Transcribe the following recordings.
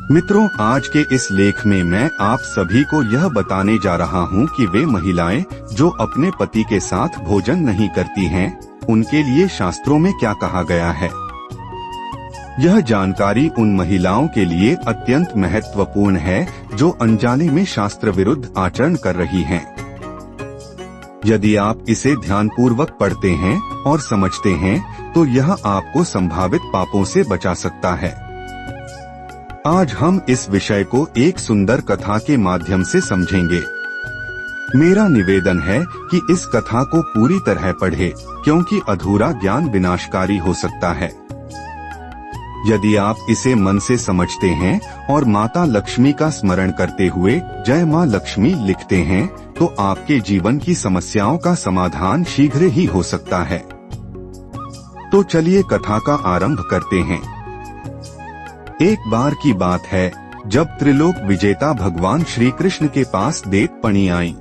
मित्रों, आज के इस लेख में मैं आप सभी को यह बताने जा रहा हूं कि वे महिलाएं जो अपने पति के साथ भोजन नहीं करती हैं, उनके लिए शास्त्रों में क्या कहा गया है। यह जानकारी उन महिलाओं के लिए अत्यंत महत्वपूर्ण है जो अनजाने में शास्त्र विरुद्ध आचरण कर रही हैं। यदि आप इसे ध्यानपूर्वक पढ़ते हैं और समझते हैं तो यह आपको संभावित पापों से बचा सकता है। आज हम इस विषय को एक सुंदर कथा के माध्यम से समझेंगे। मेरा निवेदन है कि इस कथा को पूरी तरह पढ़ें, क्योंकि अधूरा ज्ञान विनाशकारी हो सकता है। यदि आप इसे मन से समझते हैं और माता लक्ष्मी का स्मरण करते हुए जय मां लक्ष्मी लिखते हैं, तो आपके जीवन की समस्याओं का समाधान शीघ्र ही हो सकता है। तो चलिए कथा का आरंभ करते हैं। एक बार की बात है जब त्रिलोक विजेता भगवान श्री कृष्ण के पास दैत्यपणी आई।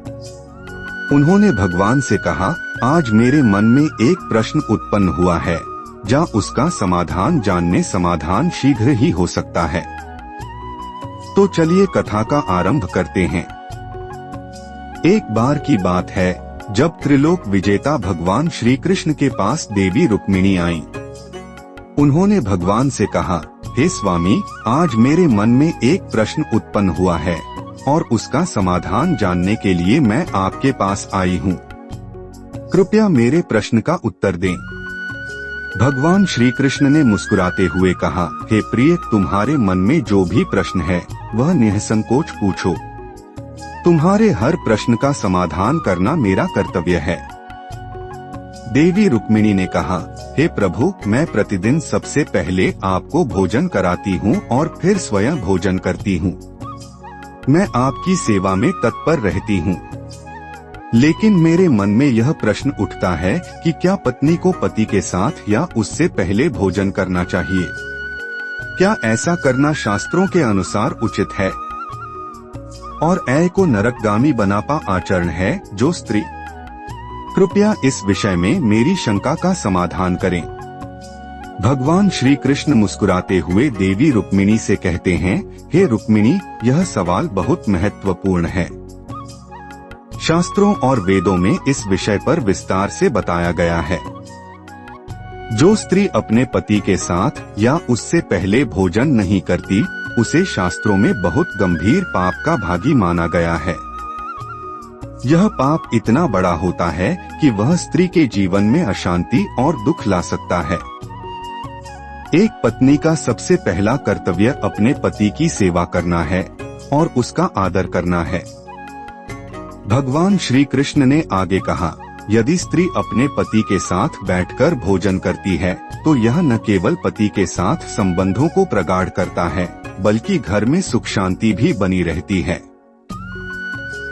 उन्होंने भगवान से कहा, आज मेरे मन में एक प्रश्न उत्पन्न हुआ है, जा उसका समाधान जानने समाधान शीघ्र ही हो सकता है। तो चलिए कथा का आरंभ करते हैं। एक बार की बात है जब त्रिलोक विजेता भगवान श्री कृष्ण के पास देवी रुक्मिणी आई। उन्होंने भगवान से कहा, हे स्वामी, आज मेरे मन में एक प्रश्न उत्पन्न हुआ है और उसका समाधान जानने के लिए मैं आपके पास आई हूँ। कृपया मेरे प्रश्न का उत्तर दें। भगवान श्री कृष्ण ने मुस्कुराते हुए कहा, हे प्रिय, तुम्हारे मन में जो भी प्रश्न है वह निसंकोच पूछो। तुम्हारे हर प्रश्न का समाधान करना मेरा कर्तव्य है। देवी रुक्मिणी ने कहा, हे प्रभु, मैं प्रतिदिन सबसे पहले आपको भोजन कराती हूँ और फिर स्वयं भोजन करती हूँ। मैं आपकी सेवा में तत्पर रहती हूँ। लेकिन मेरे मन में यह प्रश्न उठता है कि क्या पत्नी को पति के साथ या उससे पहले भोजन करना चाहिए? क्या ऐसा करना शास्त्रों के अनुसार उचित है? और ऐ को नरकगामी बनापा आचरण है जो स्त्री? कृपया इस विषय में मेरी शंका का समाधान करें। भगवान श्री कृष्ण मुस्कुराते हुए देवी रुक्मिणी से कहते हैं, हे रुक्मिणी, यह सवाल बहुत महत्वपूर्ण है। शास्त्रों और वेदों में इस विषय पर विस्तार से बताया गया है। जो स्त्री अपने पति के साथ या उससे पहले भोजन नहीं करती, उसे शास्त्रों में बहुत गंभीर पाप का भागी माना गया है। यह पाप इतना बड़ा होता है कि वह स्त्री के जीवन में अशांति और दुख ला सकता है। एक पत्नी का सबसे पहला कर्तव्य अपने पति की सेवा करना है और उसका आदर करना है। भगवान श्री कृष्ण ने आगे कहा, यदि स्त्री अपने पति के साथ बैठकर भोजन करती है तो यह न केवल पति के साथ संबंधों को प्रगाढ़ करता है, बल्कि घर में सुख शांति भी बनी रहती है।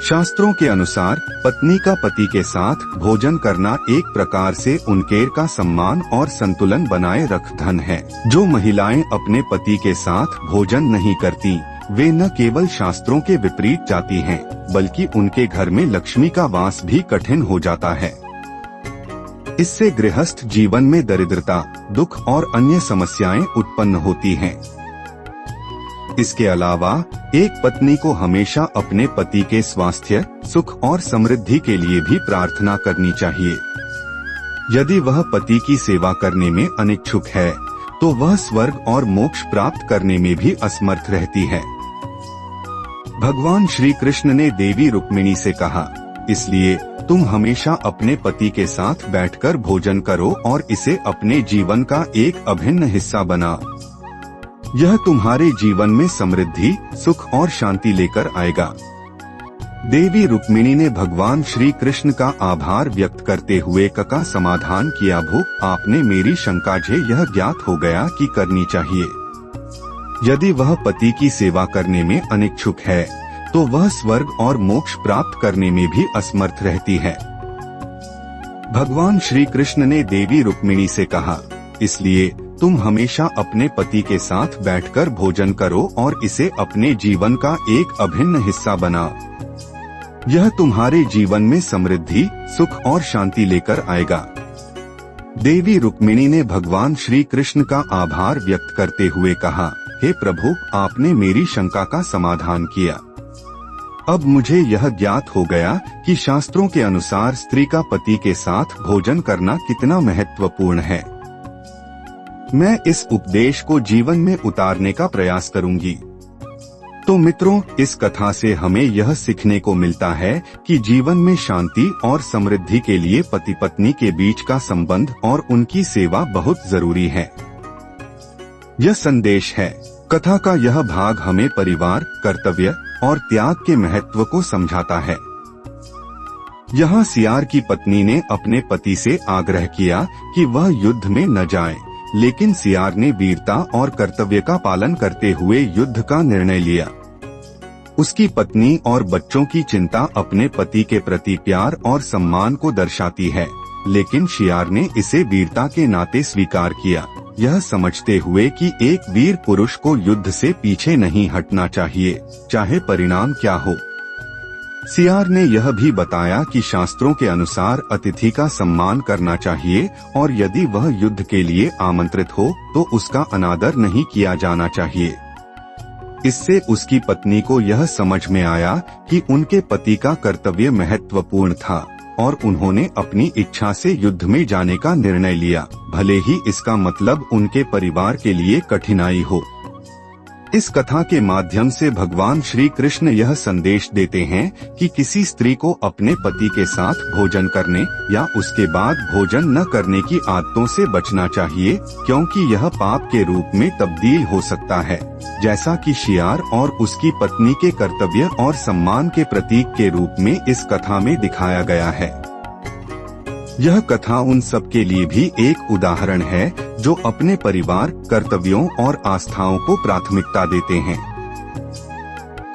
शास्त्रों के अनुसार पत्नी का पति के साथ भोजन करना एक प्रकार से उनके का सम्मान और संतुलन बनाए रख धन है। जो महिलाएं अपने पति के साथ भोजन नहीं करती, वे न केवल शास्त्रों के विपरीत जाती हैं, बल्कि उनके घर में लक्ष्मी का वास भी कठिन हो जाता है। इससे गृहस्थ जीवन में दरिद्रता, दुख और अन्य समस्याएं उत्पन्न होती हैं। इसके अलावा एक पत्नी को हमेशा अपने पति के स्वास्थ्य, सुख और समृद्धि के लिए भी प्रार्थना करनी चाहिए। यदि वह पति की सेवा करने में अनिच्छुक है, तो वह स्वर्ग और मोक्ष प्राप्त करने में भी असमर्थ रहती है। भगवान श्री कृष्ण ने देवी रुक्मिणी से कहा, इसलिए तुम हमेशा अपने पति के साथ बैठकर भोजन करो और इसे अपने जीवन का एक अभिन्न हिस्सा बनाओ। यह तुम्हारे जीवन में समृद्धि, सुख और शांति लेकर आएगा। देवी रुक्मिणी ने भगवान श्री कृष्ण का आभार व्यक्त करते हुए का समाधान किया, भूख, आपने मेरी शंका जे यह ज्ञात हो गया कि करनी चाहिए। यदि वह पति की सेवा करने में अनिच्छुक है, तो वह स्वर्ग और मोक्ष प्राप्त करने में भी असमर्थ रहती है। भगवान श्री कृष्ण ने देवी रुक्मिणी से कहा, इसलिए तुम हमेशा अपने पति के साथ बैठकर भोजन करो और इसे अपने जीवन का एक अभिन्न हिस्सा बनाओ। यह तुम्हारे जीवन में समृद्धि, सुख और शांति लेकर आएगा। देवी रुक्मिणी ने भगवान श्री कृष्ण का आभार व्यक्त करते हुए कहा, हे प्रभु, आपने मेरी शंका का समाधान किया। अब मुझे यह ज्ञात हो गया कि शास्त्रों के अनुसार स्त्री का पति के साथ भोजन करना कितना महत्वपूर्ण है। मैं इस उपदेश को जीवन में उतारने का प्रयास करूंगी। तो मित्रों, इस कथा से हमें यह सीखने को मिलता है कि जीवन में शांति और समृद्धि के लिए पति पत्नी के बीच का संबंध और उनकी सेवा बहुत जरूरी है। यह संदेश है। कथा का यह भाग हमें परिवार, कर्तव्य और त्याग के महत्व को समझाता है। यहाँ सियार की पत्नी ने अपने पति से आग्रह किया कि वह युद्ध में न जाए, लेकिन सियार ने वीरता और कर्तव्य का पालन करते हुए युद्ध का निर्णय लिया। उसकी पत्नी और बच्चों की चिंता अपने पति के प्रति प्यार और सम्मान को दर्शाती है, लेकिन सियार ने इसे वीरता के नाते स्वीकार किया, यह समझते हुए कि एक वीर पुरुष को युद्ध से पीछे नहीं हटना चाहिए, चाहे परिणाम क्या हो। सियार ने यह भी बताया कि शास्त्रों के अनुसार अतिथि का सम्मान करना चाहिए और यदि वह युद्ध के लिए आमंत्रित हो तो उसका अनादर नहीं किया जाना चाहिए। इससे उसकी पत्नी को यह समझ में आया कि उनके पति का कर्तव्य महत्वपूर्ण था और उन्होंने अपनी इच्छा से युद्ध में जाने का निर्णय लिया, भले ही इसका मतलब उनके परिवार के लिए कठिनाई हो। इस कथा के माध्यम से भगवान श्री कृष्ण यह संदेश देते हैं कि किसी स्त्री को अपने पति के साथ भोजन करने या उसके बाद भोजन न करने की आदतों से बचना चाहिए, क्योंकि यह पाप के रूप में तब्दील हो सकता है, जैसा कि सियार और उसकी पत्नी के कर्तव्य और सम्मान के प्रतीक के रूप में इस कथा में दिखाया गया है। यह कथा उन सब के लिए भी एक उदाहरण है जो अपने परिवार, कर्तव्यों और आस्थाओं को प्राथमिकता देते हैं।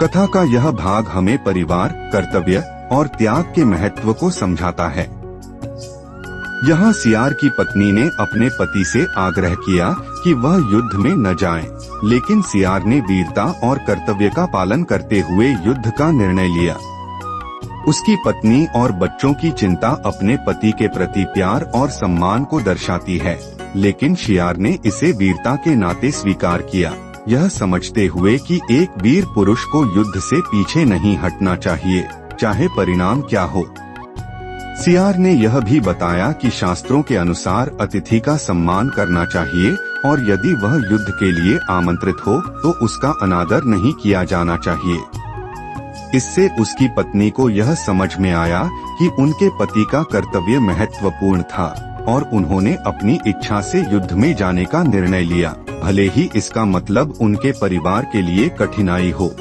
कथा का यह भाग हमें परिवार, कर्तव्य और त्याग के महत्व को समझाता है। यहाँ सियार की पत्नी ने अपने पति से आग्रह किया कि वह युद्ध में न जाए, लेकिन सियार ने वीरता और कर्तव्य का पालन करते हुए युद्ध का निर्णय लिया। उसकी पत्नी और बच्चों की चिंता अपने पति के प्रति प्यार और सम्मान को दर्शाती है, लेकिन सियार ने इसे वीरता के नाते स्वीकार किया, यह समझते हुए कि एक वीर पुरुष को युद्ध से पीछे नहीं हटना चाहिए, चाहे परिणाम क्या हो। सियार ने यह भी बताया कि शास्त्रों के अनुसार अतिथि का सम्मान करना चाहिए और यदि वह युद्ध के लिए आमंत्रित हो तो उसका अनादर नहीं किया जाना चाहिए। इससे उसकी पत्नी को यह समझ में आया कि उनके पति का कर्तव्य महत्वपूर्ण था और उन्होंने अपनी इच्छा से युद्ध में जाने का निर्णय लिया, भले ही इसका मतलब उनके परिवार के लिए कठिनाई हो।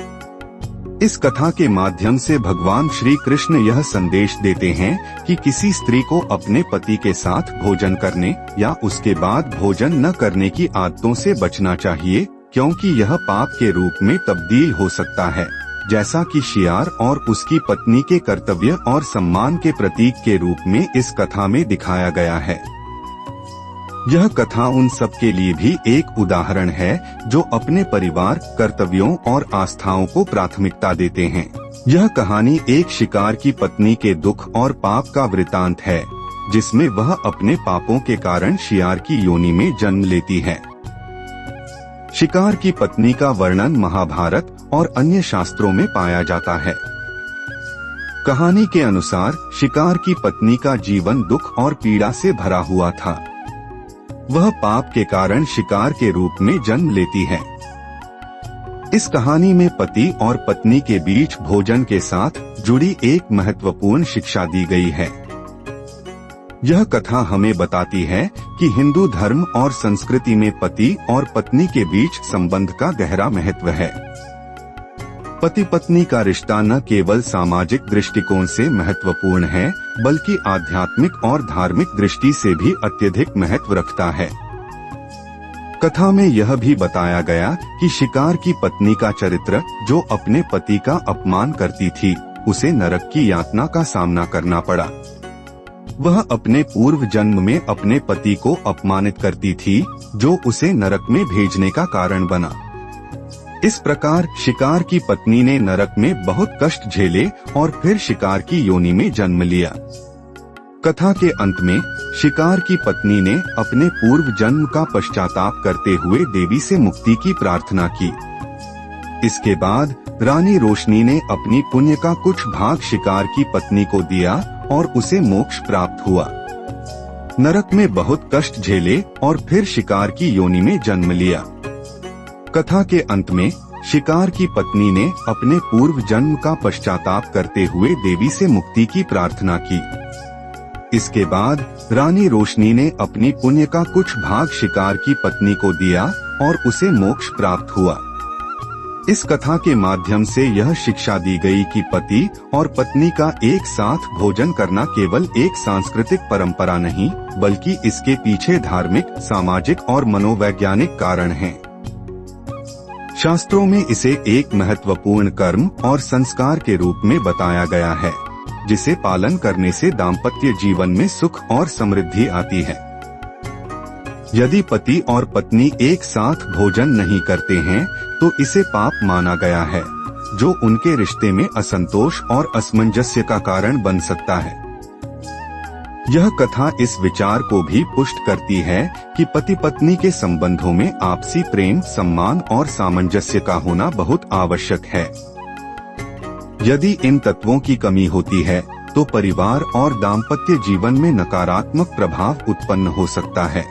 इस कथा के माध्यम से भगवान श्री कृष्ण यह संदेश देते हैं कि किसी स्त्री को अपने पति के साथ भोजन करने या उसके बाद भोजन न करने की आदतों से बचना चाहिए, क्योंकि यह पाप के रूप में तब्दील हो सकता है, जैसा कि सियार और उसकी पत्नी के कर्तव्य और सम्मान के प्रतीक के रूप में इस कथा में दिखाया गया है। यह कथा उन सब के लिए भी एक उदाहरण है जो अपने परिवार, कर्तव्यों और आस्थाओं को प्राथमिकता देते हैं। यह कहानी एक शिकार की पत्नी के दुख और पाप का वृतांत है, जिसमें वह अपने पापों के कारण सियार की योनि में जन्म लेती है। शिकार की पत्नी का वर्णन महाभारत और अन्य शास्त्रों में पाया जाता है। कहानी के अनुसार शिकार की पत्नी का जीवन दुख और पीड़ा से भरा हुआ था। वह पाप के कारण शिकार के रूप में जन्म लेती है। इस कहानी में पति और पत्नी के बीच भोजन के साथ जुड़ी एक महत्वपूर्ण शिक्षा दी गई है। यह कथा हमें बताती है कि हिंदू धर्म और संस्कृति में पति और पत्नी के बीच संबंध का गहरा महत्व है। पति पत्नी का रिश्ता न केवल सामाजिक दृष्टिकोण से महत्वपूर्ण है, बल्कि आध्यात्मिक और धार्मिक दृष्टि से भी अत्यधिक महत्व रखता है। कथा में यह भी बताया गया कि शिकार की पत्नी का चरित्र, जो अपने पति का अपमान करती थी, उसे नरक की यातना का सामना करना पड़ा। वह अपने पूर्व जन्म में अपने पति को अपमानित करती थी, जो उसे नरक में भेजने का कारण बना। इस प्रकार शिकार की पत्नी ने नरक में बहुत कष्ट झेले और फिर शिकार की योनि में जन्म लिया। कथा के अंत में शिकार की पत्नी ने अपने पूर्व जन्म का पश्चाताप करते हुए देवी से मुक्ति की प्रार्थना की। इसके बाद रानी रोशनी ने अपनी पुण्य का कुछ भाग शिकार की पत्नी को दिया और उसे मोक्ष प्राप्त हुआ। नरक में बहुत कष्ट झेले और फिर शिकार की योनि में जन्म लिया। कथा के अंत में शिकार की पत्नी ने अपने पूर्व जन्म का पश्चाताप करते हुए देवी से मुक्ति की प्रार्थना की। इसके बाद रानी रोशनी ने अपनी पुण्य का कुछ भाग शिकार की पत्नी को दिया और उसे मोक्ष प्राप्त हुआ। इस कथा के माध्यम से यह शिक्षा दी गई कि पति और पत्नी का एक साथ भोजन करना केवल एक सांस्कृतिक परंपरा नहीं, बल्कि इसके पीछे धार्मिक, सामाजिक और मनोवैज्ञानिक कारण हैं। शास्त्रों में इसे एक महत्वपूर्ण कर्म और संस्कार के रूप में बताया गया है, जिसे पालन करने से दाम्पत्य जीवन में सुख और समृद्धि आती है। यदि पति और पत्नी एक साथ भोजन नहीं करते हैं तो इसे पाप माना गया है, जो उनके रिश्ते में असंतोष और असमंजस्य का कारण बन सकता है। यह कथा इस विचार को भी पुष्ट करती है कि पति पत्नी के संबंधों में आपसी प्रेम, सम्मान और सामंजस्य का होना बहुत आवश्यक है। यदि इन तत्वों की कमी होती है तो परिवार और दाम्पत्य जीवन में नकारात्मक प्रभाव उत्पन्न हो सकता है।